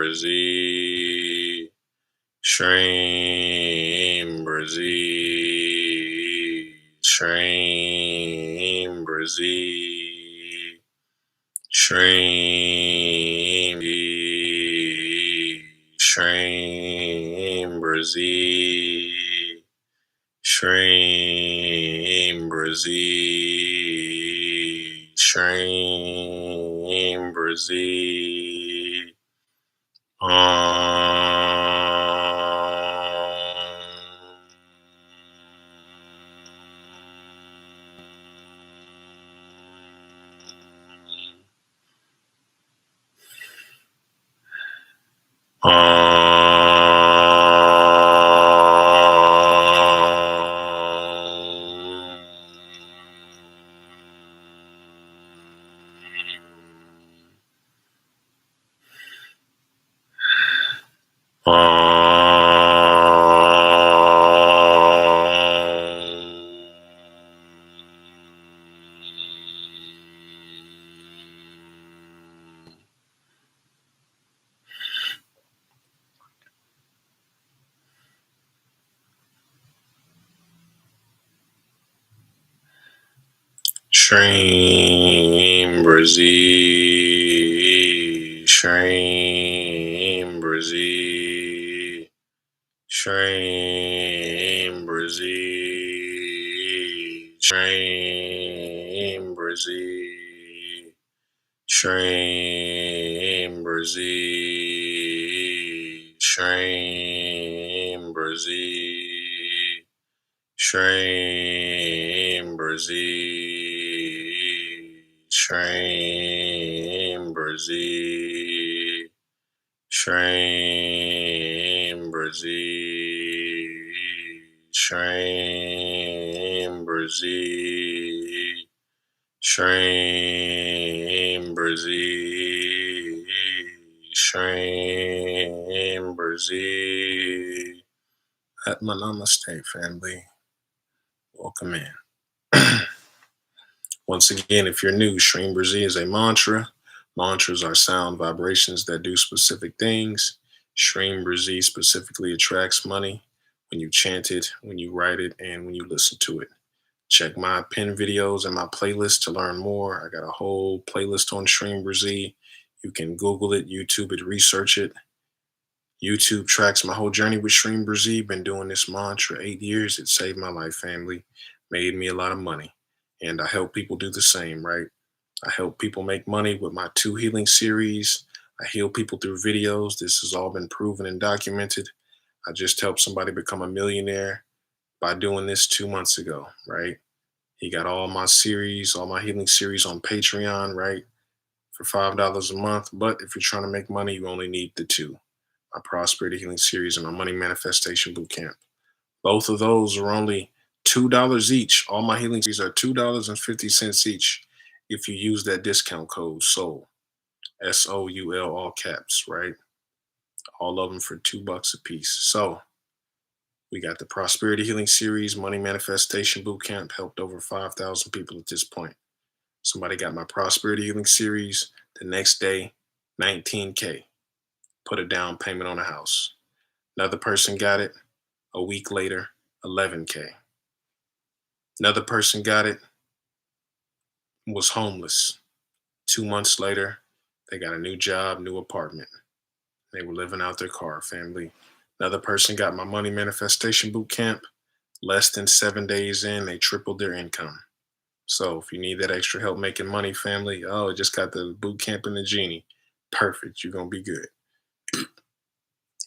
BRZEE, SHREEM, BRZEE, SHREEM, BRZEE, SHREEM, SHREEM, BRZEE, SHREEM, BRZEE, SHREEM, BRZEE. SHREEM, BRZEE, SHREEM, BRZEE, SHREEM, BRZEE, SHREEM, BRZEE, SHREEM, BRZEE, SHREEM, BRZEE, SHREEM, BRZEE, SHREEM, BRZEE, SHREEM, BRZEE, SHREEM, BRZEE, SHREEM, BRZEE, SHREEM, BRZEE. At my namaste, family. Welcome in. Once again, if you're new, SHREEM, BRZEE is a mantra. Mantras are sound vibrations that do specific things. SHREEM, BRZEE specifically attracts money when you chant it, when you write it, and when you listen to it. Check my pin videos and my playlist to learn more. I got a whole playlist on SHREEM, BRZEE. You can Google it, YouTube it, research it. YouTube tracks my whole journey with SHREEM, BRZEE. Been doing this mantra 8 years. It saved my life, family. Made me a lot of money. And I help people do the same, right? I help people make money with my 2 healing series. I heal people through videos. This has all been proven and documented. I just helped somebody become a millionaire by doing this 2 months ago, right? He got all my series, all my healing series on Patreon, right? For $5 a month. But if you're trying to make money, you only need the 2. My Prosperity Healing Series and my Money Manifestation Bootcamp. Both of those are only $2 each. All my healing series are $2.50 each if you use that discount code SOUL, SOUL, all caps, right? All of them for $2 a piece. So we got the Prosperity Healing Series, Money Manifestation Bootcamp, helped over 5,000 people at this point. Somebody got my Prosperity Healing Series the next day, $19K. Put a down payment on a house. Another person got it a week later, $11K. Another person got it, was homeless. 2 months later, they got a new job, new apartment. They were living out their car, family. Another person got my Money Manifestation Bootcamp. Less than 7 days in, they tripled their income. So if you need that extra help making money, family, I just got the bootcamp and the genie. Perfect, you're going to be good.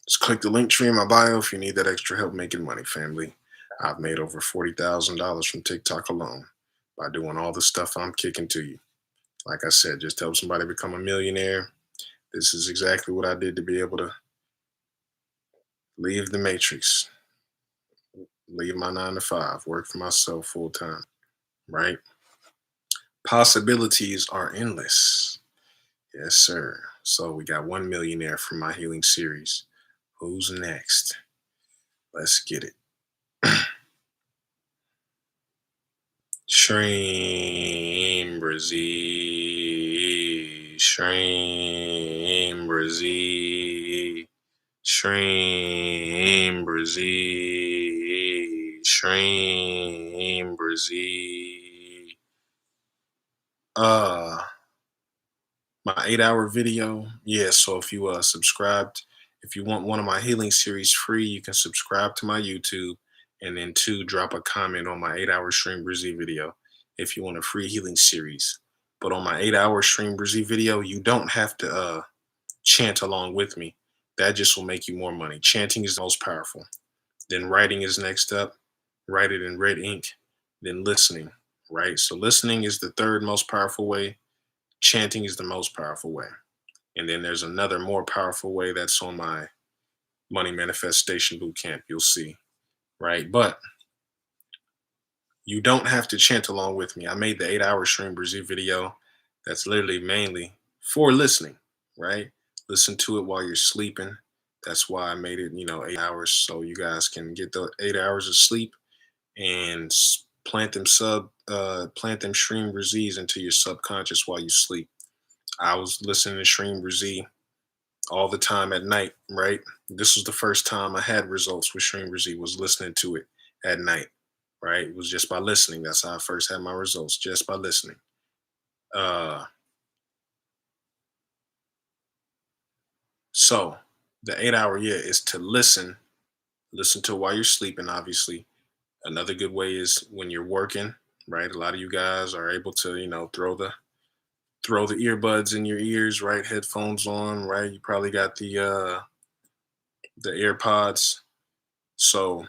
Just click the link tree in my bio if you need that extra help making money, family. I've made over $40,000 from TikTok alone by doing all the stuff I'm kicking to you. Like I said, just help somebody become a millionaire. This is exactly what I did to be able to leave the matrix, leave my 9 to 5, work for myself full time, right? Possibilities are endless. Yes, sir. So we got 1 millionaire from my healing series. Who's next? Let's get it. SHREEM, BRZEE, SHREEM, BRZEE, SHREEM, BRZEE, SHREEM, BRZEE. Uh, my 8-hour video. Yeah, so if you subscribed, if you want one of my healing series free, you can subscribe to my YouTube, and then two, drop a comment on my 8-hour SHREEM BRZEE video if you want a free healing series. But on my 8-hour SHREEM BRZEE video, you don't have to chant along with me. That just will make you more money. Chanting is the most powerful. Then writing is next up. Write it in red ink. Then listening, right? So listening is the third most powerful way. Chanting is the most powerful way. And then there's another more powerful way that's on my money manifestation bootcamp. You'll see, right? But you don't have to chant along with me. I made the 8-hour SHREEM BRZEE video that's literally mainly for listening, right? Listen to it while you're sleeping. That's why I made it, 8 hours, so you guys can get the 8 hours of sleep and plant them SHREEM BRZEEs into your subconscious while you sleep. I was listening to SHREEM BRZEE all the time at night, right? This was the first time I had results with SHREEM BRZEE, was listening to it at night, right? It was just by listening. That's how I first had my results, just by listening. Uh, so the 8 hour, yeah, is to listen. Listen to while you're sleeping, obviously. Another good way is when you're working, right? A lot of you guys are able to, throw the earbuds in your ears, right? Headphones on, right? You probably got the AirPods. So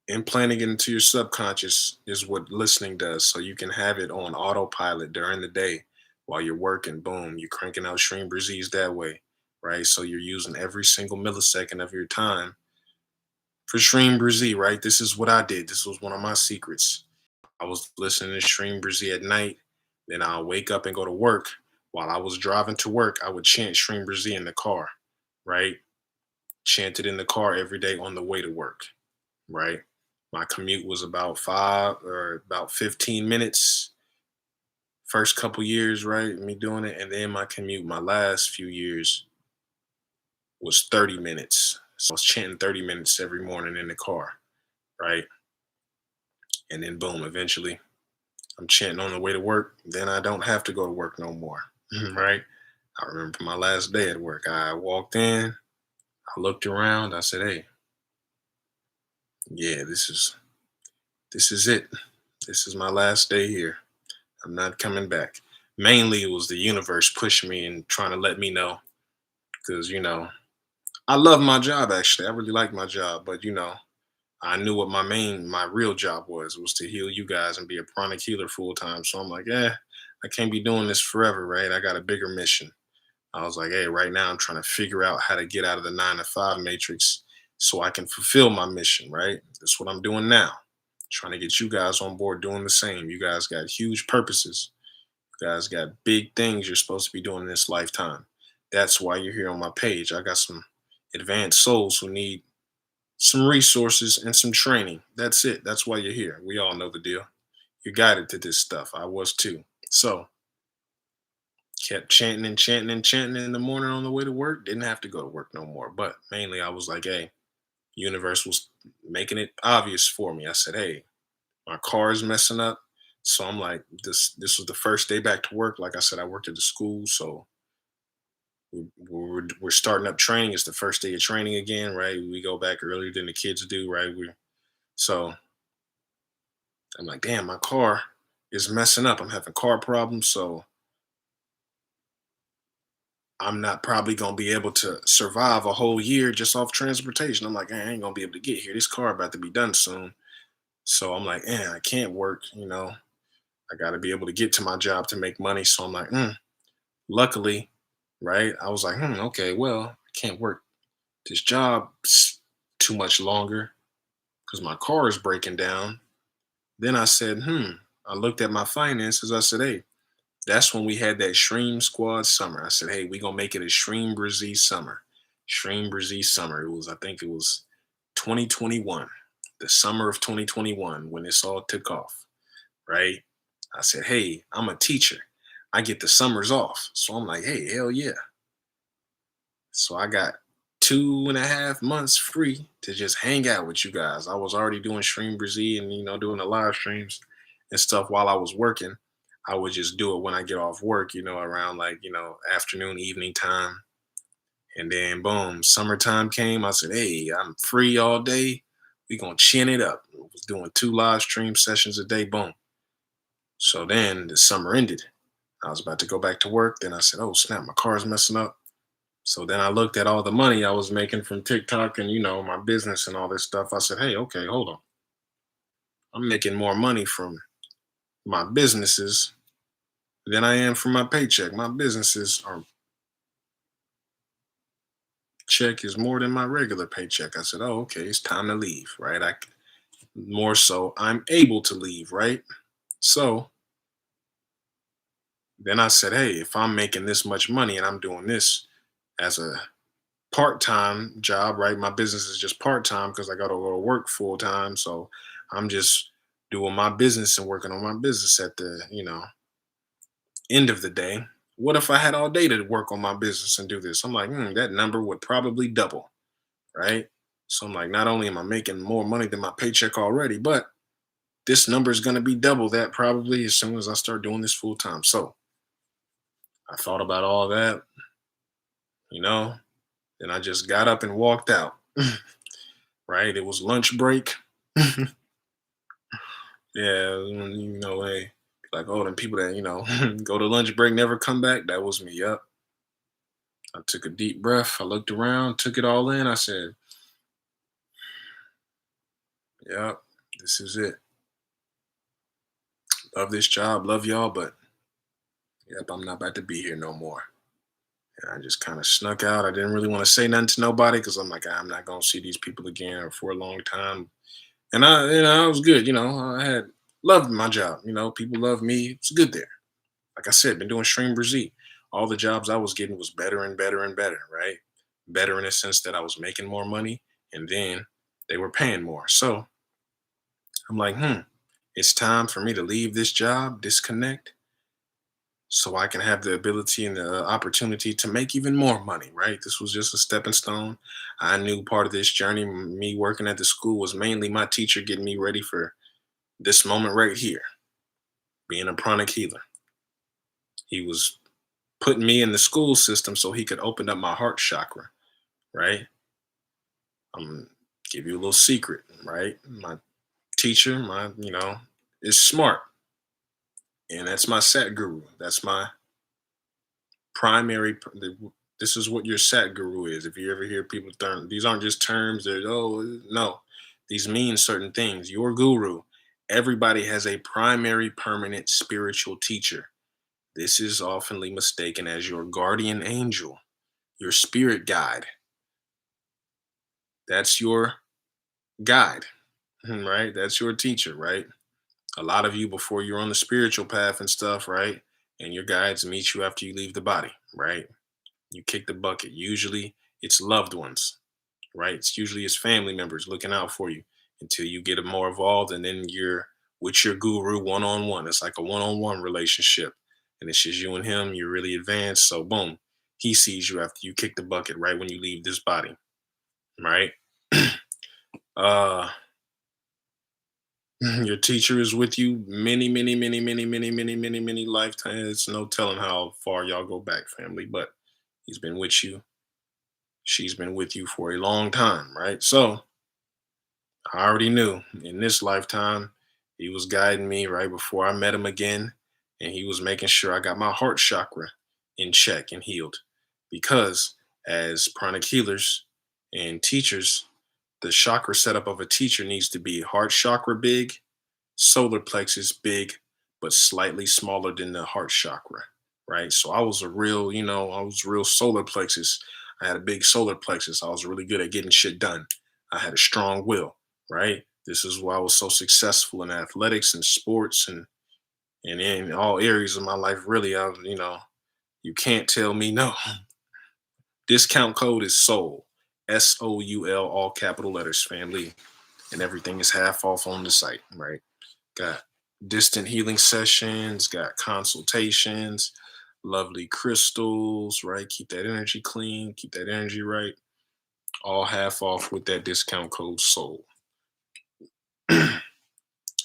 implanting it into your subconscious is what listening does. So you can have it on autopilot during the day while you're working. Boom, you're cranking out SHREEM BRZEEs that way, right? So you're using every single millisecond of your time for SHREEM BRZEE, right? This is what I did. This was one of my secrets. I was listening to SHREEM BRZEE at night. Then I'll wake up and go to work. While I was driving to work, I would chant SHREEM BRZEE in the car, right? Chant it in the car every day on the way to work, right? My commute was about 15 minutes first couple years, right? Me doing it. And then my commute, my last few years, was 30 minutes. So I was chanting 30 minutes every morning in the car, right? And then boom, eventually I'm chanting on the way to work. Then I don't have to go to work no more, right? I remember my last day at work. I walked in, I looked around, I said, hey, yeah, this is it. This is my last day here. I'm not coming back. Mainly, it was the universe pushing me and trying to let me know, because I love my job. Actually, I really like my job, but I knew what my real job was to heal you guys and be a chronic healer full time. So I'm like, I can't be doing this forever, right? I got a bigger mission. I was like, hey, right now I'm trying to figure out how to get out of the 9 to 5 matrix so I can fulfill my mission, right? That's what I'm doing now. Trying to get you guys on board doing the same. You guys got huge purposes. You guys got big things you're supposed to be doing in this lifetime. That's why you're here on my page. I got some advanced souls who need some resources and some training. That's it. That's why you're here. We all know the deal. You're guided to this stuff. I was too. So kept chanting and chanting and chanting in the morning on the way to work. Didn't have to go to work no more. But mainly I was like, hey, universe was making it obvious for me. I said, hey, my car is messing up. So I'm like, this was the first day back to work. Like I said, I worked at the school. So we're starting up training. It's the first day of training again, right? We go back earlier than the kids do, right? So I'm like, damn, my car is messing up. I'm having car problems. So I'm not probably gonna be able to survive a whole year just off transportation. I'm like, I ain't gonna be able to get here. This car about to be done soon. So I'm like, I can't work. I gotta be able to get to my job to make money. So I'm like, luckily, right? I was like, okay, well, I can't work this job too much longer because my car is breaking down. Then I said, I looked at my finances. I said, hey, that's when we had that SHREEM Squad summer. I said, hey, we gonna make it a SHREEM BRZEE summer. SHREEM BRZEE summer. I think it was 2021, the summer of 2021 when this all took off, right? I said, hey, I'm a teacher. I get the summers off. So I'm like, hey, hell yeah. So I got 2.5 months free to just hang out with you guys. I was already doing Stream BRZEE and doing the live streams and stuff while I was working. I would just do it when I get off work, around like, afternoon, evening time. And then boom, summertime came. I said, hey, I'm free all day. We gonna chin it up. I was doing 2 live stream sessions a day, boom. So then the summer ended. I was about to go back to work. Then I said, oh snap, my car's messing up. So then I looked at all the money I was making from TikTok and my business and all this stuff. I said, hey, okay, hold on. I'm making more money from my businesses than I am from my paycheck. My businesses are check is more than my regular paycheck. I said, oh, okay, it's time to leave, right? More so, I'm able to leave, right? So then I said, hey, if I'm making this much money and I'm doing this as a part-time job, right? My business is just part-time because I got to go to work full time. So I'm just doing my business and working on my business at the, end of the day. What if I had all day to work on my business and do this? I'm like, that number would probably double, right? So I'm like, not only am I making more money than my paycheck already, but this number is going to be double that probably as soon as I start doing this full time. So I thought about all that, you know, and I just got up and walked out. Right? It was lunch break. Yeah, hey, like oh, them people that go to lunch break never come back. That was me. Up. I took a deep breath. I looked around, took it all in. I said, "Yep, this is it. Love this job, love y'all, but yep, I'm not about to be here no more." And I just kind of snuck out. I didn't really want to say nothing to nobody because I'm like, I'm not gonna see these people again or for a long time. And I was good. I had loved my job. People loved me. It's good there. Like I said, been doing Stream BRZEE. All the jobs I was getting was better and better and better, right? Better in the sense that I was making more money and then they were paying more. So I'm like, it's time for me to leave this job, disconnect, so I can have the ability and the opportunity to make even more money, right? This was just a stepping stone. I knew part of this journey, me working at the school, was mainly my teacher getting me ready for this moment right here, being a pranic healer. He was putting me in the school system so he could open up my heart chakra, right? Give you a little secret, right? My teacher, is smart, and that's my sat guru. That's my primary. This is what your sat guru is. If you ever hear people these aren't just terms. They're no, these mean certain things. Your guru. Everybody has a primary, permanent spiritual teacher. This is oftenly mistaken as your guardian angel, your spirit guide. That's your guide, right? That's your teacher, right? A lot of you, before you're on the spiritual path and stuff, right? And your guides meet you after you leave the body, right? You kick the bucket. Usually it's loved ones, right? It's usually it's family members looking out for you until you get more involved. And then you're with your guru one on one. It's like a one on one relationship. And it's just you and him. You're really advanced. So, boom, he sees you after you kick the bucket right when you leave this body, right? uh, your teacher is with you many, many, many, many, many, many, many, many lifetimes. It's no telling how far y'all go back, family, but he's been with you. She's been with you for a long time, right? So I already knew in this lifetime, he was guiding me right before I met him again. And he was making sure I got my heart chakra in check and healed. Because as pranic healers and teachers, the chakra setup of a teacher needs to be heart chakra big, solar plexus big, but slightly smaller than the heart chakra, right? So I was I was real solar plexus. I had a big solar plexus. I was really good at getting shit done. I had a strong will, right? This is why I was so successful in athletics and sports and in all areas of my life. Really, you can't tell me no. Discount code is SOUL, SOUL, all capital letters, family, and everything is half off on the site, right? Got distant healing sessions, got consultations, lovely crystals, right? Keep that energy clean, keep that energy right. all half off with that discount code SOUL.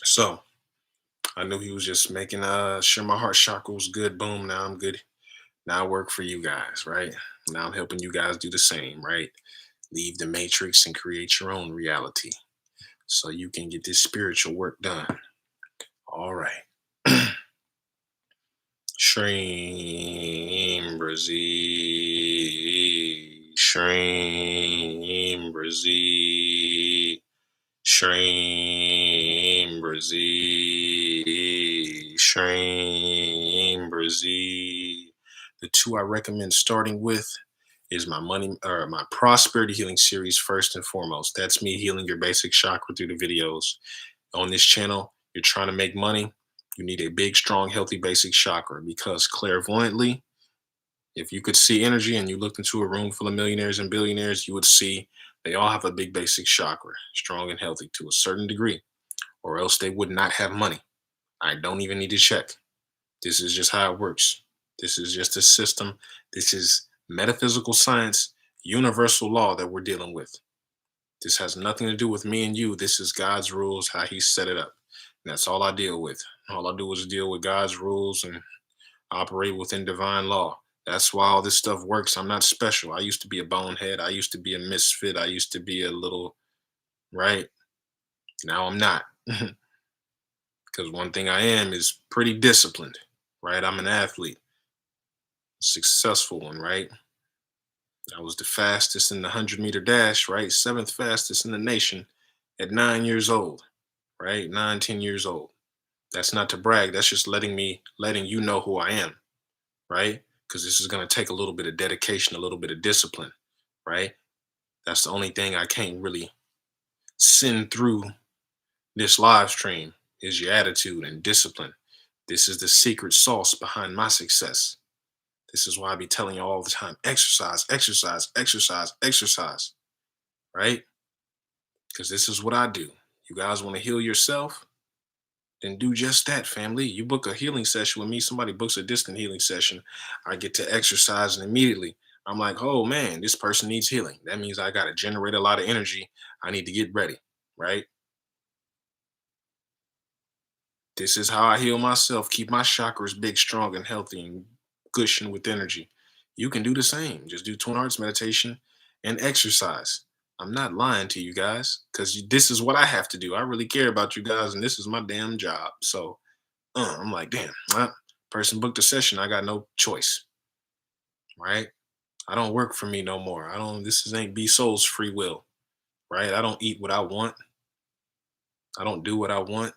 So I knew he was just making sure my heart chakra was good. Boom, now I'm good. Now I work for you guys, right? Now I'm helping you guys do the same, right? Leave the matrix and create your own reality so you can get this spiritual work done. All right. Shreem BRZEE. Shreem BRZEE. Shreem BRZEE. Shreem BRZEE. The two I recommend starting with is my money or my prosperity healing series first and foremost. That's me healing your basic chakra through the videos. On this channel, you're trying to make money, you need a big, strong, healthy basic chakra because clairvoyantly, if you could see energy and you looked into a room full of millionaires and billionaires, you would see they all have a big basic chakra, strong and healthy to a certain degree, or else they would not have money. I don't even need to check. This is just how it works. This is just a system. This is metaphysical science, universal law that we're dealing with. This has nothing to do with me and you. This is God's rules, how He set it up. And that's all I deal with. All I do is deal with God's rules and operate within divine law. That's why all this stuff works. I'm not special. I used to be a bonehead. I used to be a misfit. I used to be a little, right? Now I'm not. Because one thing I am is pretty disciplined, right? I'm an athlete, successful one, right? I was the fastest in the 100-meter dash, right? Seventh fastest in the nation at 9 years old, right? 9, 10 years old. That's not to brag. That's just letting you know who I am, right? Because this is going to take a little bit of dedication, a little bit of discipline, right? That's the only thing I can't really send through this live stream is your attitude and discipline. This is the secret sauce behind my success. This is why I be telling you all the time, exercise, exercise, exercise, exercise, right? Because this is what I do. You guys want to heal yourself? Then do just that, family. You book a healing session with me, somebody books a distant healing session, I get to exercise and immediately I'm like, oh man, this person needs healing. That means I got to generate a lot of energy. I need to get ready, right? This is how I heal myself, keep my chakras big, strong, and healthy and cushion with energy. You can do the same. Just do twin hearts meditation and exercise. I'm not lying to you guys because this is what I have to do. I really care about you guys, and this is my damn job. So I'm like, damn, person booked a session. I got no choice, right? I don't work for me no more. I don't. This is ain't be soul's free will, right? I don't eat what I want. I don't do what I want.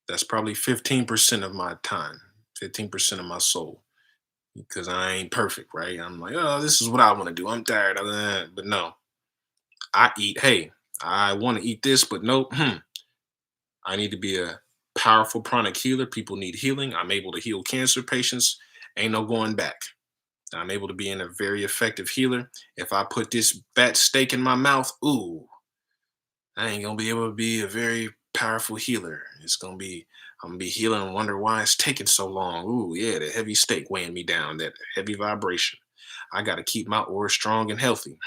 That's probably 15% of my time, 15% of my soul, because I ain't perfect, right? I'm like, oh, this is what I want to do. I'm tired of that, but no, I eat. Hey, I want to eat this, but nope. I need to be a powerful pranic healer. People need healing. I'm able to heal cancer patients. Ain't no going back. I'm able to be in a very effective healer. If I put this fat steak in my mouth, ooh, I ain't gonna be able to be a very powerful healer. I'm gonna be healing and wonder why it's taking so long. Ooh, yeah, the heavy steak weighing me down, that heavy vibration. I gotta keep my aura strong and healthy.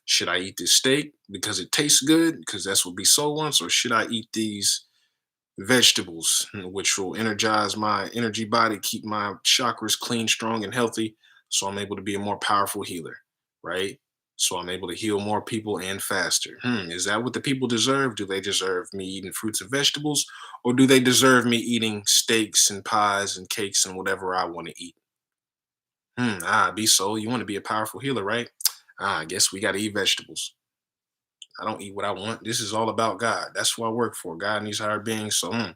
Should I eat this steak because it tastes good? Because that's what Be Soul wants, or should I eat these vegetables, which will energize my energy body, keep my chakras clean, strong, and healthy, so I'm able to be a more powerful healer, right? So I'm able to heal more people and faster. Is that what the people deserve? Do they deserve me eating fruits and vegetables, or do they deserve me eating steaks and pies and cakes and whatever I want to eat? Be so. You want to be a powerful healer, right? I guess we got to eat vegetables. I don't eat what I want. This is all about God. That's who I work for. God needs higher beings. So God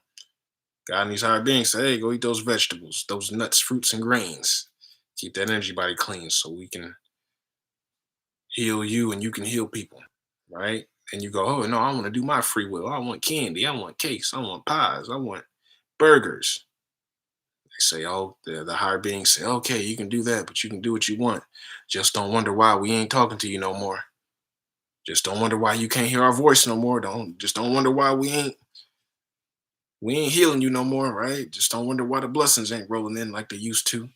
and these higher beings say, hey, go eat those vegetables, those nuts, fruits, and grains. Keep that energy body clean so we can heal you and you can heal people, right? And you go, oh, no, I want to do my free will. I want candy. I want cakes. I want pies. I want burgers. They say, oh, the higher beings say, okay, you can do that, but you can do what you want. Just don't wonder why we ain't talking to you no more. Just don't wonder why you can't hear our voice no more. Don't wonder why we ain't healing you no more, right? Just don't wonder why the blessings ain't rolling in like they used to.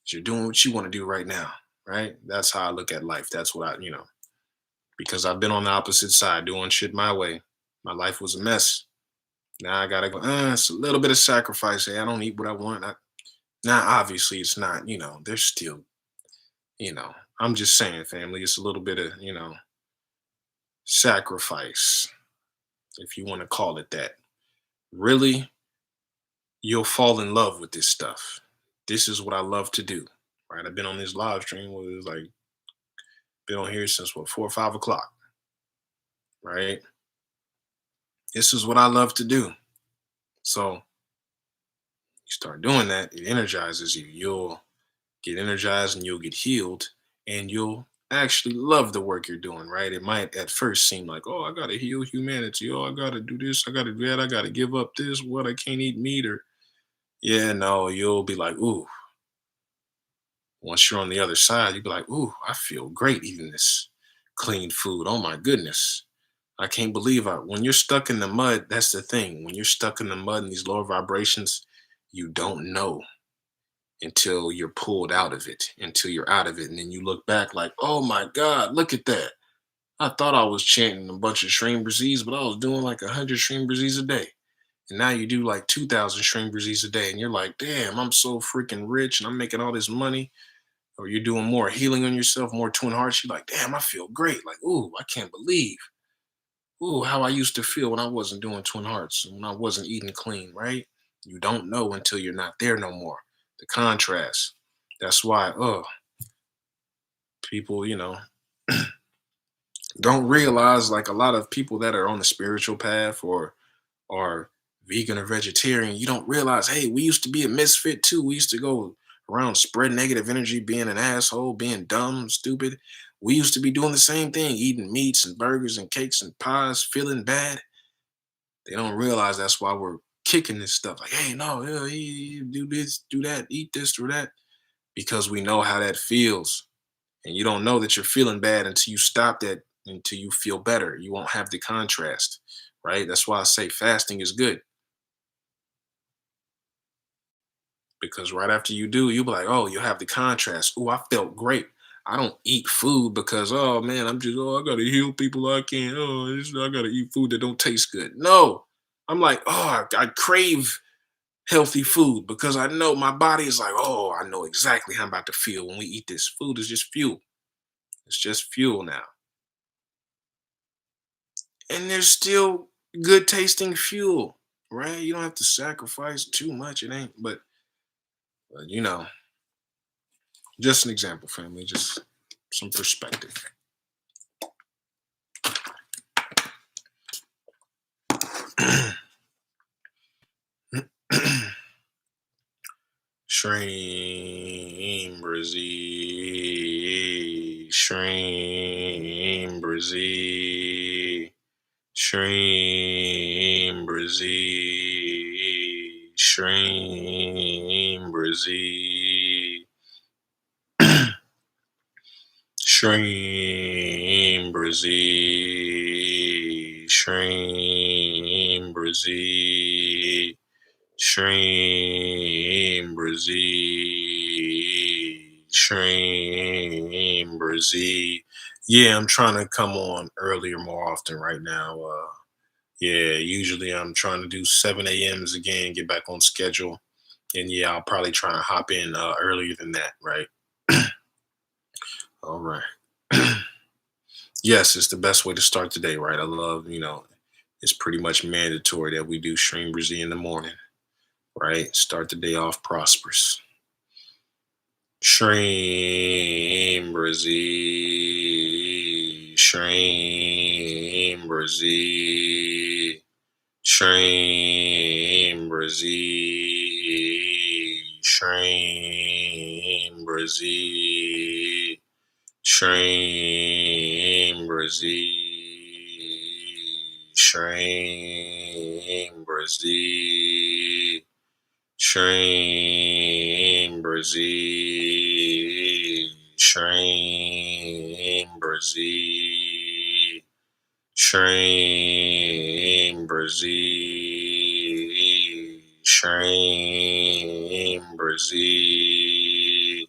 You're doing what you want to do right now, right? That's how I look at life. That's what I. because I've been on the opposite side doing shit my way. My life was a mess. Now I gotta go. It's a little bit of sacrifice. Hey, I don't eat what I want. Now, obviously, it's not. There's still. You know, I'm just saying, family. It's a little bit of sacrifice, if you want to call it that. Really, you'll fall in love with this stuff. This is what I love to do. Right? I've been on this live stream. It was like been on here since what 4 or 5 o'clock. Right? This is what I love to do. So you start doing that, it energizes you. You'll get energized and you'll get healed, and you'll actually love the work you're doing, right? It might at first seem like, oh, I gotta heal humanity. Oh, I gotta do this, I gotta do that, I gotta give up this, what I can't eat meat or yeah, no, you'll be like, ooh, once you're on the other side, you'll be like, ooh, I feel great eating this clean food. Oh my goodness. I can't believe when you're stuck in the mud, that's the thing. When you're stuck in the mud and these lower vibrations, you don't know until you're pulled out of it, until you're out of it. And then you look back like, oh my God, look at that. I thought I was chanting a bunch of SHREEM BRZEEs, but I was doing like 100 SHREEM BRZEEs a day. And now you do like 2,000 SHREEM BRZEEs a day. And you're like, damn, I'm so freaking rich and I'm making all this money. Or you're doing more healing on yourself, more twin hearts. You're like, damn, I feel great. Like, ooh, I can't believe, ooh, how I used to feel when I wasn't doing twin hearts, when I wasn't eating clean, right? You don't know until you're not there no more. The contrast. That's why, people, don't realize like a lot of people that are on the spiritual path or are vegan or vegetarian, you don't realize, hey, we used to be a misfit too. We used to go around spread negative energy, being an asshole, being dumb, stupid. We used to be doing the same thing, eating meats and burgers and cakes and pies, feeling bad. They don't realize that's why we're kicking this stuff. Like, hey, no, yeah, do this, do that, eat this or that, because we know how that feels. And you don't know that you're feeling bad until you stop that, until you feel better. You won't have the contrast, right? That's why I say fasting is good, because right after you do, you'll be like, oh, you'll have the contrast. Oh, I felt great. I don't eat food because, oh man, I gotta heal people. I can't. I gotta eat food that don't taste good. No, I'm like, oh, I crave healthy food because I know my body is like, oh, I know exactly how I'm about to feel when we eat this. Food is just fuel. It's just fuel now. And there's still good tasting fuel, right? You don't have to sacrifice too much. It ain't, but just an example, family, just some perspective. SHREEM BRZEE, SHREEM BRZEE, SHREEM BRZEE, SHREEM BRZEE, SHREEM BRZEE, SHREEM BRZEE, SHREEM BRZEE, SHREEM BRZEE. Yeah, I'm trying to come on earlier more often right now. Yeah, usually I'm trying to do 7 a.m.s again, get back on schedule. And yeah, I'll probably try and hop in earlier than that, right? All right. Yes, it's the best way to start the day, right? I love, it's pretty much mandatory that we do SHREEM BRZEE in the morning, right? Start the day off prosperous. SHREEM BRZEE, SHREEM BRZEE, SHREEM BRZEE, SHREEM BRZEE, SHREEM BRZEE, SHREEM BRZEE, SHREEM BRZEE, SHREEM BRZEE, SHREEM BRZEE, SHREEM BRZEE,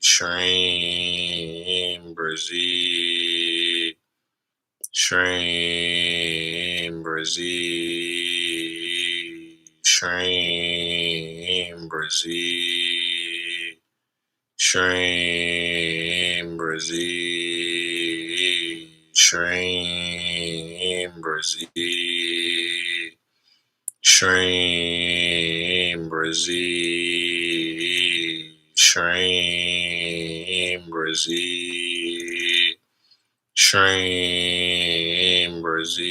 SHREEM, BRZEE, SHREEM, BRZEE, SHREEM, BRZEE, SHREEM, BRZEE, SHREEM, BRZEE, SHREEM, BRZEE, SHREEM BRZEE. SHREEM BRZEE.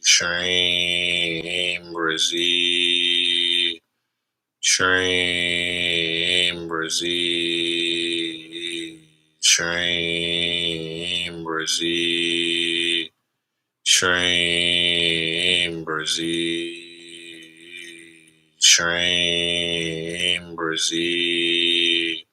SHREEM BRZEE. SHREEM BRZEE. SHREEM BRZEE. SHREEM BRZEE. SHREEM BRZEE.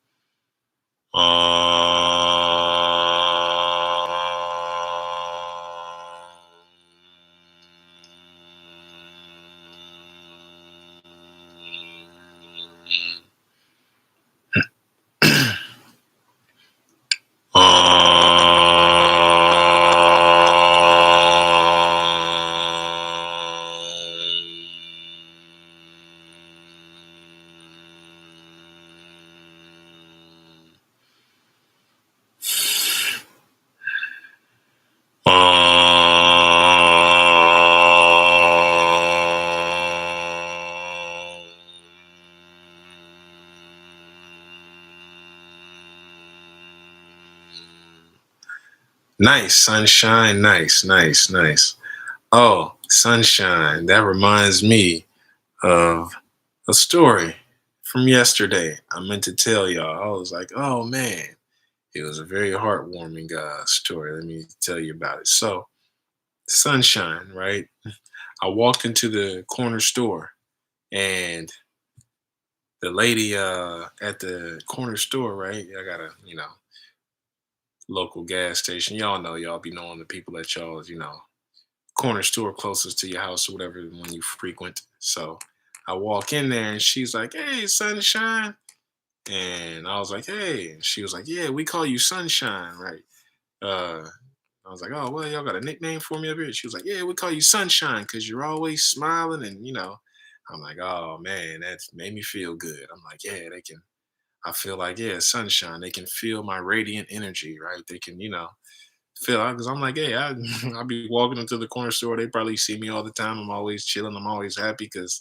Nice, sunshine. Nice, nice, nice. Oh, sunshine. That reminds me of a story from yesterday. I meant to tell y'all. I was like, oh man, it was a very heartwarming story. Let me tell you about it. So, sunshine, right? I walked into the corner store and the lady at the corner store, right? I got a, local gas station. Y'all know, y'all be knowing the people at y'all, corner store closest to your house or whatever when you frequent. So I walk in there and she's like, "Hey, sunshine." And I was like, "Hey." And she was like, "Yeah, we call you Sunshine, right?" Uh I was like, "Oh, well, y'all got a nickname for me up here?" She was like, "Yeah, we call you Sunshine because you're always smiling." And, I'm like, "Oh, man, that made me feel good." I'm like, "Yeah, I feel like, yeah, sunshine. They can feel my radiant energy, right? They can, feel because I'm like, hey, I'll be walking into the corner store. They probably see me all the time. I'm always chilling. I'm always happy because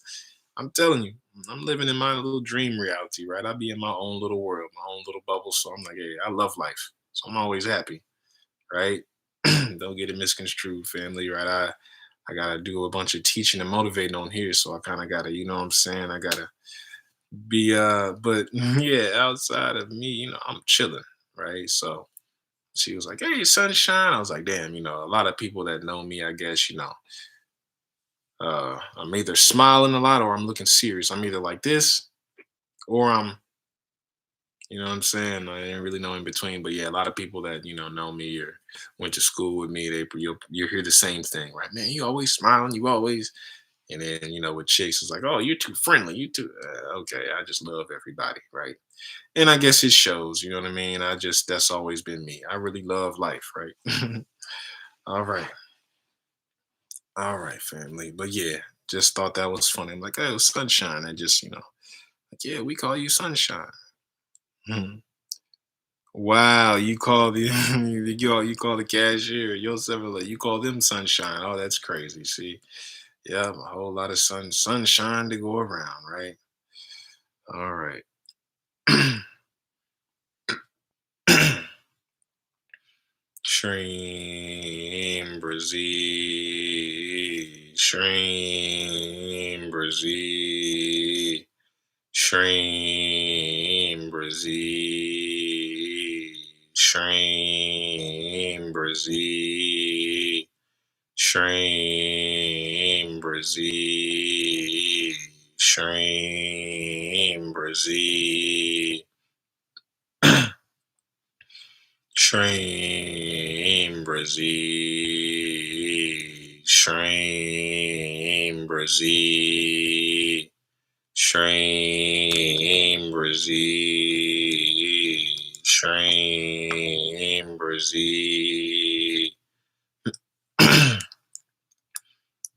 I'm telling you, I'm living in my little dream reality, right? I be in my own little world, my own little bubble. So I'm like, hey, I love life. So I'm always happy, right? Don't get it misconstrued, family, right? I gotta do a bunch of teaching and motivating on here. So I kind of gotta, you know what I'm saying? I gotta be but yeah, outside of me, I'm chilling, right? So she was like, "Hey, sunshine." I was like, "Damn, a lot of people that know me, I guess, I'm either smiling a lot or I'm looking serious. I'm either like this or I'm, you know what I'm saying? I didn't really know in between, but yeah, a lot of people that know me or went to school with me, you'll hear the same thing, right? Man, you always smiling, you always, and then with chicks, it's like, oh, you're too friendly, you too. Okay, I just love everybody, right? And I guess it shows, you know what I mean? That's always been me. I really love life, right? All right. All right, family. But yeah, just thought that was funny. I'm like, oh, sunshine. I just, like, yeah, we call you sunshine. Mhm. Wow, you call the you call the cashier, your 7 you call them sunshine. Oh, that's crazy. See, yeah, a whole lot of sunshine to go around, right? All right. SHREEM BRZEE. SHREEM BRZEE. SHREEM BRZEE. SHREEM BRZEE. SHREEM BRZEE. SHREEM BRZEE. SHREEM BRZEE. SHREEM BRZEE. SHREEM BRZEE. SHREEM BRZEE.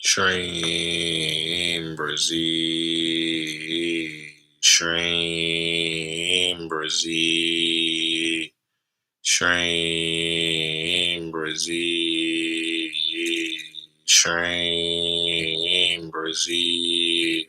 SHREEM BRZEE. SHREEM BRZEE. SHREEM BRZEE. SHREEM BRZEE.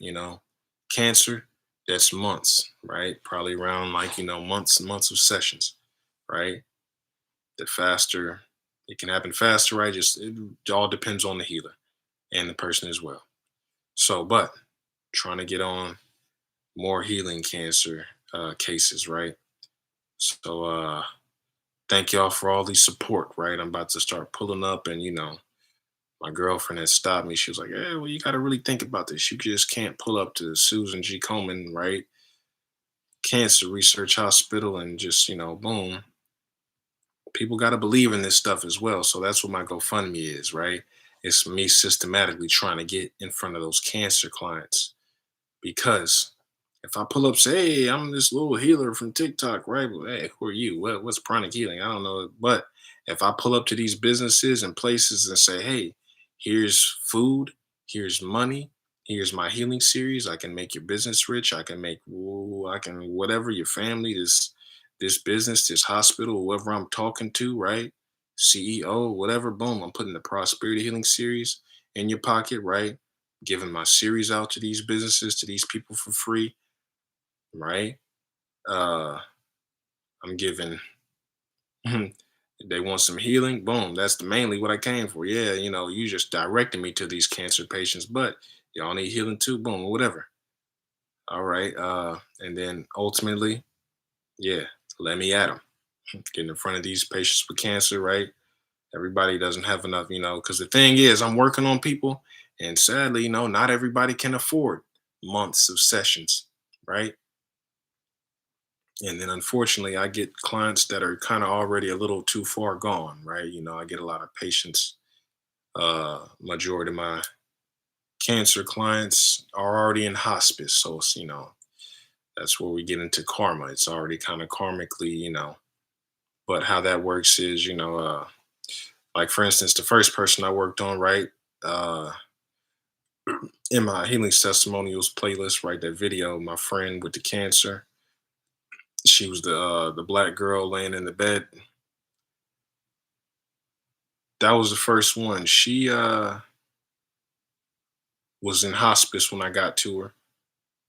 You know, cancer, that's months, right? Probably around like, months and months of sessions, right? The faster it can happen faster, right? Just it all depends on the healer and the person as well. So, but trying to get on more healing cancer cases, right? So, thank y'all for all the support, right? I'm about to start pulling up, and my girlfriend has stopped me. She was like, "Yeah, well, you got to really think about this. You just can't pull up to Susan G. Komen, right? Cancer Research Hospital, and just boom. People got to believe in this stuff as well. So that's what my GoFundMe is, right? It's me systematically trying to get in front of those cancer clients because if I pull up, say, hey, I'm this little healer from TikTok, right? Well, hey, who are you? What's chronic healing? I don't know. But if I pull up to these businesses and places and say, hey, here's food, here's money, here's my healing series. I can make your business rich. I can make, ooh, I can whatever your family, this business, this hospital, whoever I'm talking to, right? CEO, whatever. Boom, I'm putting the prosperity healing series in your pocket, right? Giving my series out to these businesses, to these people for free, right? Uh, I'm giving. They want some healing. Boom. That's mainly what I came for. Yeah, you just directed me to these cancer patients, but y'all need healing too. Boom, whatever. All right. And then ultimately, yeah, let me at them. Getting in front of these patients with cancer, right? Everybody doesn't have enough, because the thing is, I'm working on people, and sadly, not everybody can afford months of sessions, right? And then unfortunately, I get clients that are kind of already a little too far gone, right? I get a lot of patients. Majority of my cancer clients are already in hospice. So it's, that's where we get into karma. It's already kind of karmically, but how that works is, like for instance, the first person I worked on, right? Uh, in my healing testimonials playlist, right? That video, my friend with the cancer, she was the black girl laying in the bed. That was the first one. She was in hospice when I got to her.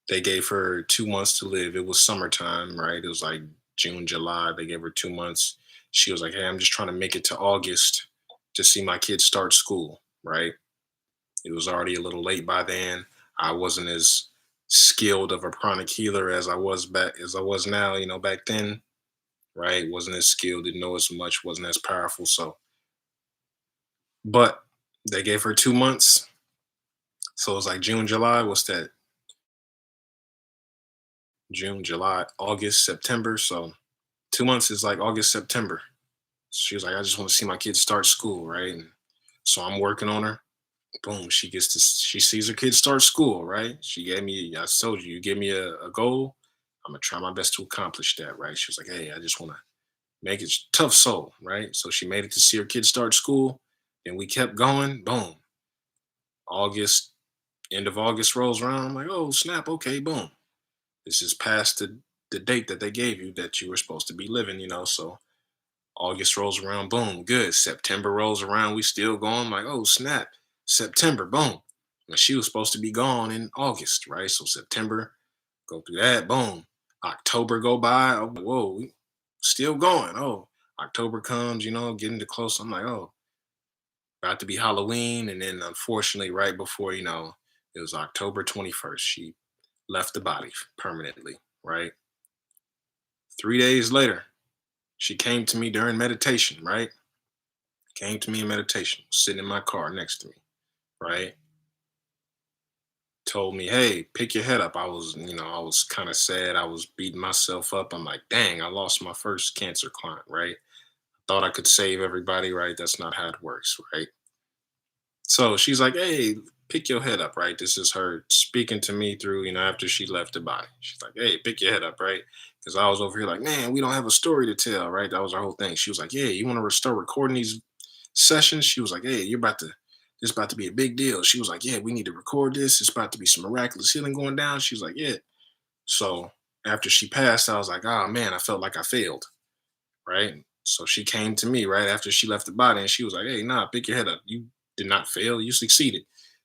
They gave her 2 months to live. It was summertime, right? It was like June, July. They gave her 2 months. She was like, hey, I'm just trying to make it to August to see my kids start school, right? It was already a little late by then. I wasn't as skilled of a chronic healer as I was now, back then, right? Wasn't as skilled, didn't know as much, wasn't as powerful. So, but they gave her 2 months. So it was like June, July. What's that? June, July, August, September. So 2 months is like August, September. She was like, I just want to see my kids start school, right? And so I'm working on her. Boom, she sees her kids start school, right? She gave me, I told you, you give me a goal, I'm gonna try my best to accomplish that, right? She was like, hey, I just want to make it tough soul, right? So she made it to see her kids start school. And we kept going. Boom. August, end of August rolls around. I'm like, oh snap, okay, boom. This is past the date that they gave you that you were supposed to be living, so August rolls around, boom, good. September rolls around, we still going. Like, oh snap, September, boom. And she was supposed to be gone in August, right? So September, go through that, boom. October go by, oh, whoa, we still going. Oh, October comes, getting to close. I'm like, oh, about to be Halloween, and then unfortunately, right before it was October 21st. She left the body permanently, right? 3 days later, she came to me during meditation, right? Came to me in meditation, sitting in my car next to me, right? Told me, hey, pick your head up. I was kind of sad. I was beating myself up. I'm like, dang, I lost my first cancer client, right? Thought I could save everybody, right? That's not how it works, right? So she's like, hey, pick your head up, right? This is her speaking to me through, after she left the body. She's like, hey, pick your head up, right? Because I was over here like, man, we don't have a story to tell, right? That was our whole thing. She was like, yeah, you want to start recording these sessions? She was like, hey, this about to be a big deal. She was like, yeah, we need to record this. It's about to be some miraculous healing going down. She was like, yeah. So after she passed, I was like, oh man, I felt like I failed, right? So she came to me right after she left the body and she was like, hey, nah, pick your head up. You did not fail. You succeeded.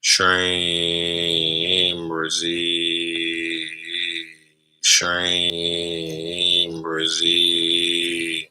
SHREEM, BRZEE, SHREEM, BRZEE.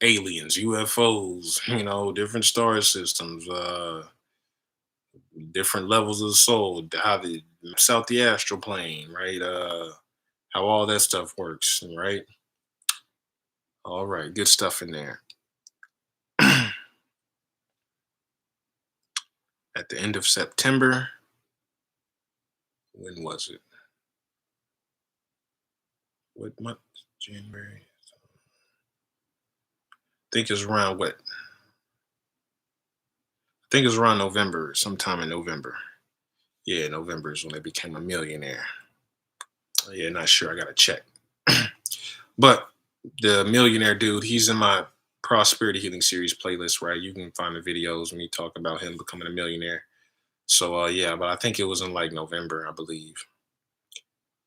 aliens, UFOs, different star systems, different levels of the soul, how the maps out the astral plane, right? How all that stuff works, right? All right, good stuff in there. At the end of September, when was it? What month? January. I think it's around what? I think it's around November, sometime in November. Yeah, November is when I became a millionaire. Yeah, not sure. I gotta check. But the millionaire dude, he's in my prosperity healing series playlist, right? You can find the videos when me talk about him becoming a millionaire. So yeah, but I think it was in like November, I believe.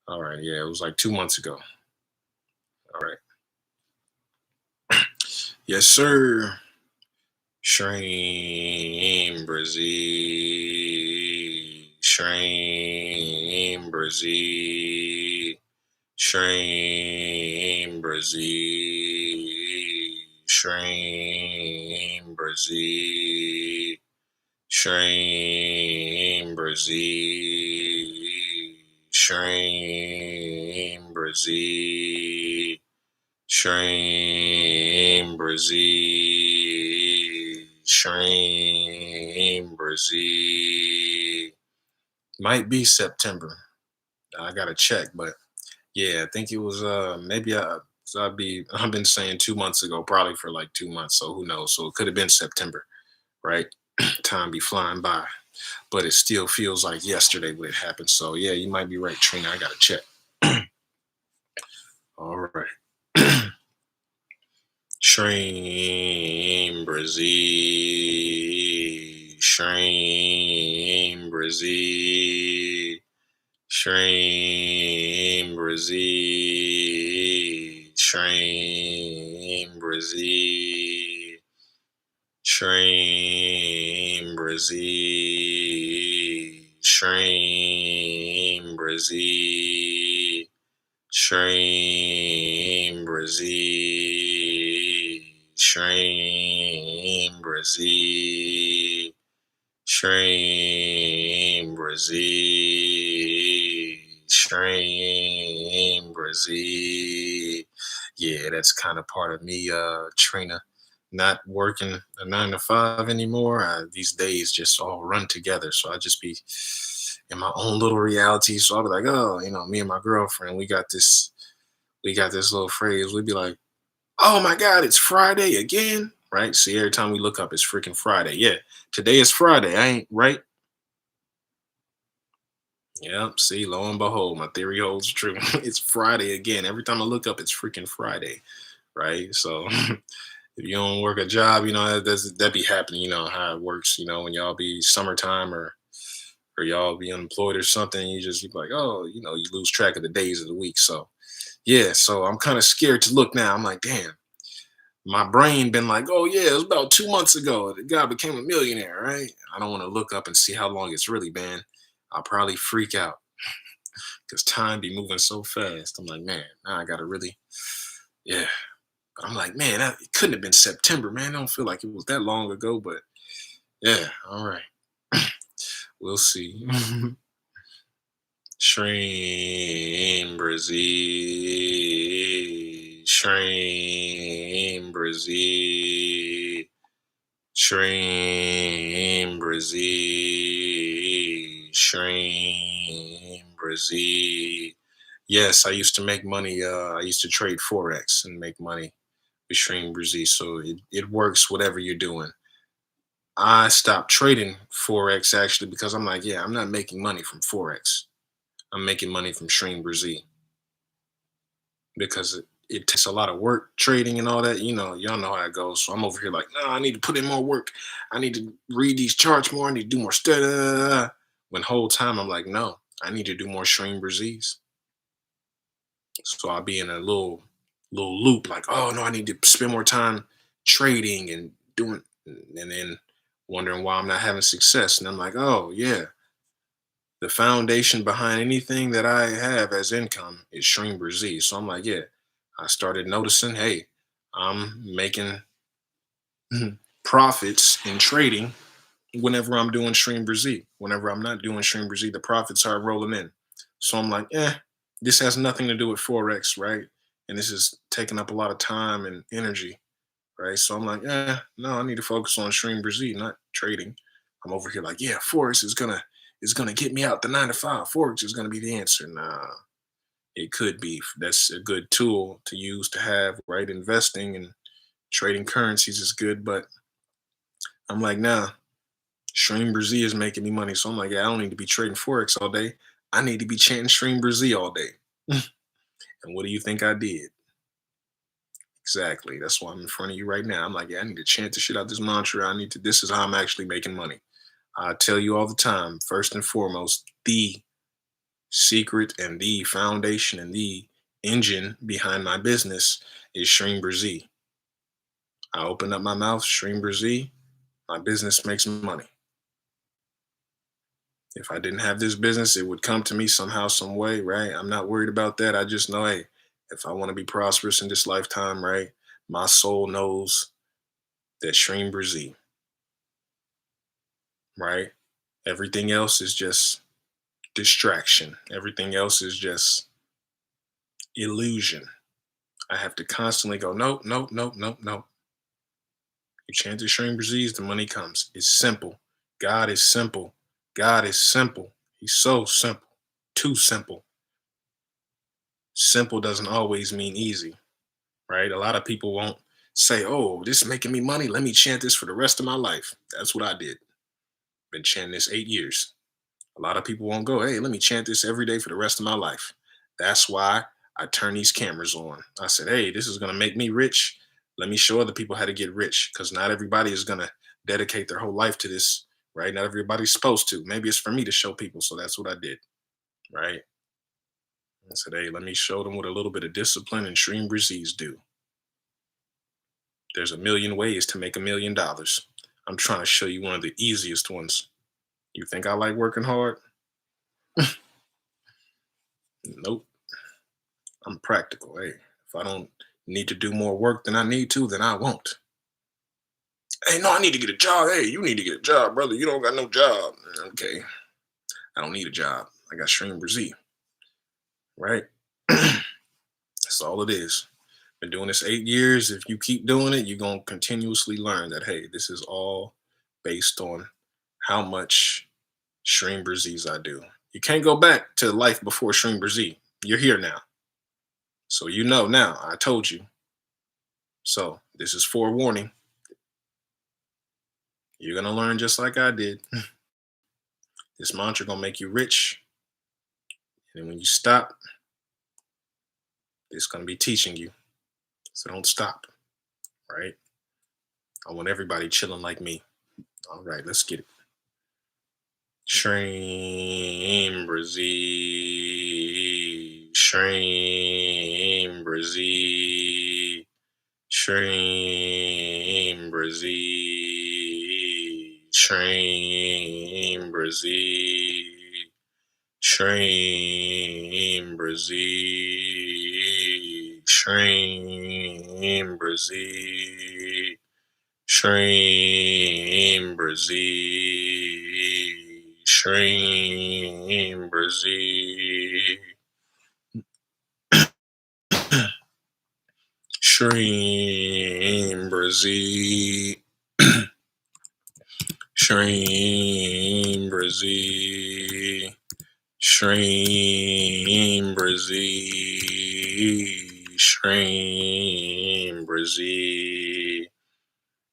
All right, yeah, it was like 2 months ago. All right. Yes, sir. Shreem BRZEE. Shreem BRZEE. Shreem BRZEE. Shreem BRZEE. Shreem BRZEE. Shreem BRZEE. Shreem BRZEE. Shreem BRZEE. Might be September. I gotta check, but yeah, I think it was maybe so I've been saying 2 months ago, probably for like 2 months. So who knows? So it could have been September, right? Time be flying by, but it still feels like yesterday when it happened. So yeah, you might be right, Trina. I gotta check. All right. Shreem BRZEE. Shreem BRZEE. Shreem BRZEE. Shreem BRZEE. Shreem BRZEE. Shreem BRZEE. Shreem BRZEE. Shreem BRZEE. Shreem BRZEE. Shreem BRZEE. Yeah, that's kind of part of me, Trina. Not working a 9 to 5 anymore. These days just all run together. So I just be in my own little reality. So I'll be like, oh, me and my girlfriend, we got this little phrase. We'd be like, oh my God, it's Friday again. Right? See, every time we look up, it's freaking Friday. Yeah, today is Friday. I ain't right. Yep. See, lo and behold, my theory holds true. It's Friday again. Every time I look up, it's freaking Friday. Right? So if you don't work a job, that be happening. You know how it works. When y'all be summertime or y'all be unemployed or something, you just be like, oh, you lose track of the days of the week. So yeah, so I'm kind of scared to look now. I'm like, damn, my brain been like, oh yeah, it was about 2 months ago. The guy became a millionaire, right? I don't want to look up and see how long it's really been. I'll probably freak out because time be moving so fast. I'm like, man, now I gotta really, yeah. But I'm like, man, it couldn't have been September, man. I don't feel like it was that long ago, but yeah, all right. We'll see. Shreem BRZEE. Shreem BRZEE. Shreem BRZEE. Shreem BRZEE. Yes, I used to make money. I used to trade Forex and make money with Shreem BRZEE. So it works whatever you're doing. I stopped trading Forex actually because I'm like, yeah, I'm not making money from Forex. I'm making money from Shreem BRZEE because it takes a lot of work trading and all that. Y'all know how it goes. So I'm over here like, no, I need to put in more work. I need to read these charts more. I need to do more study. When whole time I'm like, no, I need to do more Shreem BRZEEs. So I'll be in a little loop like, oh no, I need to spend more time trading and doing, and then wondering why I'm not having success. And I'm like, oh yeah, the foundation behind anything that I have as income is Shreem BRZEE. So I'm like, yeah, I started noticing, hey, I'm making profits in trading whenever I'm doing Stream BRZEE. Whenever I'm not doing Stream BRZEE, the profits are rolling in. So I'm like, this has nothing to do with Forex, right? And this is taking up a lot of time and energy, right? So I'm like, no, I need to focus on Stream BRZEE, not trading. I'm over here like, yeah, Forex is gonna get me out the 9 to 5. Forex is gonna be the answer. Nah, it could be. That's a good tool to use to have, right? Investing and trading currencies is good, but I'm like, nah, Stream BRZEE is making me money. So I'm like, yeah, I don't need to be trading Forex all day. I need to be chanting Stream BRZEE all day. And what do you think I did? Exactly. That's why I'm in front of you right now. I'm like, yeah, I need to chant the shit out this mantra. This is how I'm actually making money. I tell you all the time, first and foremost, the secret and the foundation and the engine behind my business is Stream BRZEE. I open up my mouth, Stream BRZEE, my business makes money. If I didn't have this business, it would come to me somehow, some way, right? I'm not worried about that. I just know, hey, if I want to be prosperous in this lifetime, right, my soul knows that Stream BRZEE, right? Everything else is just distraction. Everything else is just illusion. I have to constantly go, nope, nope, nope, nope, nope. You chant the Stream BRZEEs, the money comes. It's simple. God is simple. God is simple. He's so simple. Too simple. Simple doesn't always mean easy, right? A lot of people won't say, oh, this is making me money. Let me chant this for the rest of my life. That's what I did. Been chanting this 8 years. A lot of people won't go, hey, let me chant this every day for the rest of my life. That's why I turn these cameras on. I said, hey, this is going to make me rich. Let me show other people how to get rich, because not everybody is going to dedicate their whole life to this, right? Not everybody's supposed to. Maybe it's for me to show people. So that's what I did, right? I said, hey, let me show them what a little bit of discipline and Stream BRZEEs do. There's a million ways to make $1 million. I'm trying to show you one of the easiest ones. You think I like working hard? Nope. I'm practical. Hey, if I don't need to do more work than I need to, then I won't. Hey, no, I need to get a job. Hey, you need to get a job, brother. You don't got no job. Okay. I don't need a job. I got Stream BRZEE, right? That's all it is. Been doing this 8 years. If you keep doing it, you're going to continuously learn that, hey, this is all based on how much Stream BRZEEs I do. You can't go back to life before Stream BRZEE. You're here now. So you know now. I told you. So this is forewarning. You're gonna learn just like I did. This mantra gonna make you rich. And when you stop, it's gonna be teaching you. So don't stop. Right? I want everybody chilling like me. All right, let's get it. Shreem BRZEE. Shreem BRZEE. Shreem BRZEE. Shreem BRZEE. Shreem BRZEE. Shreem BRZEE. Shreem BRZEE. Shreem BRZEE. Shreem BRZEE. Shreem BRZEE. Shreem BRZEE. Shreem BRZEE.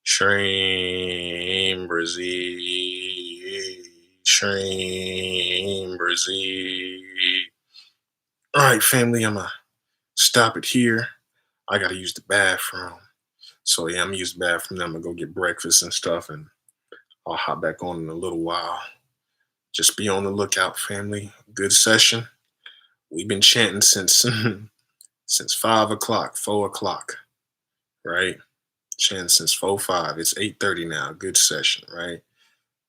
Shreem BRZEE. Shreem BRZEE. All right, family, I'm gonna stop it here. I gotta use the bathroom. So yeah, I'm gonna use the bathroom. Then I'm gonna go get breakfast and stuff, and I'll hop back on in a little while. Just be on the lookout, family. Good session. We've been chanting since since 5 o'clock, 4 o'clock, right? Chanting since 4-5. It's 8:30 now. Good session, right?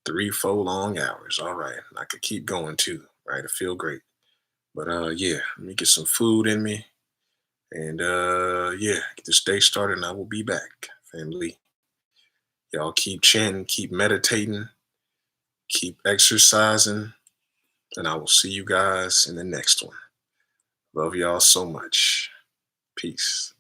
3-4 long hours. All right. I could keep going too, right? I feel great. But yeah, let me get some food in me, And yeah, get this day started and I will be back, family. Y'all keep chanting, keep meditating, keep exercising, and I will see you guys in the next one. Love y'all so much. Peace.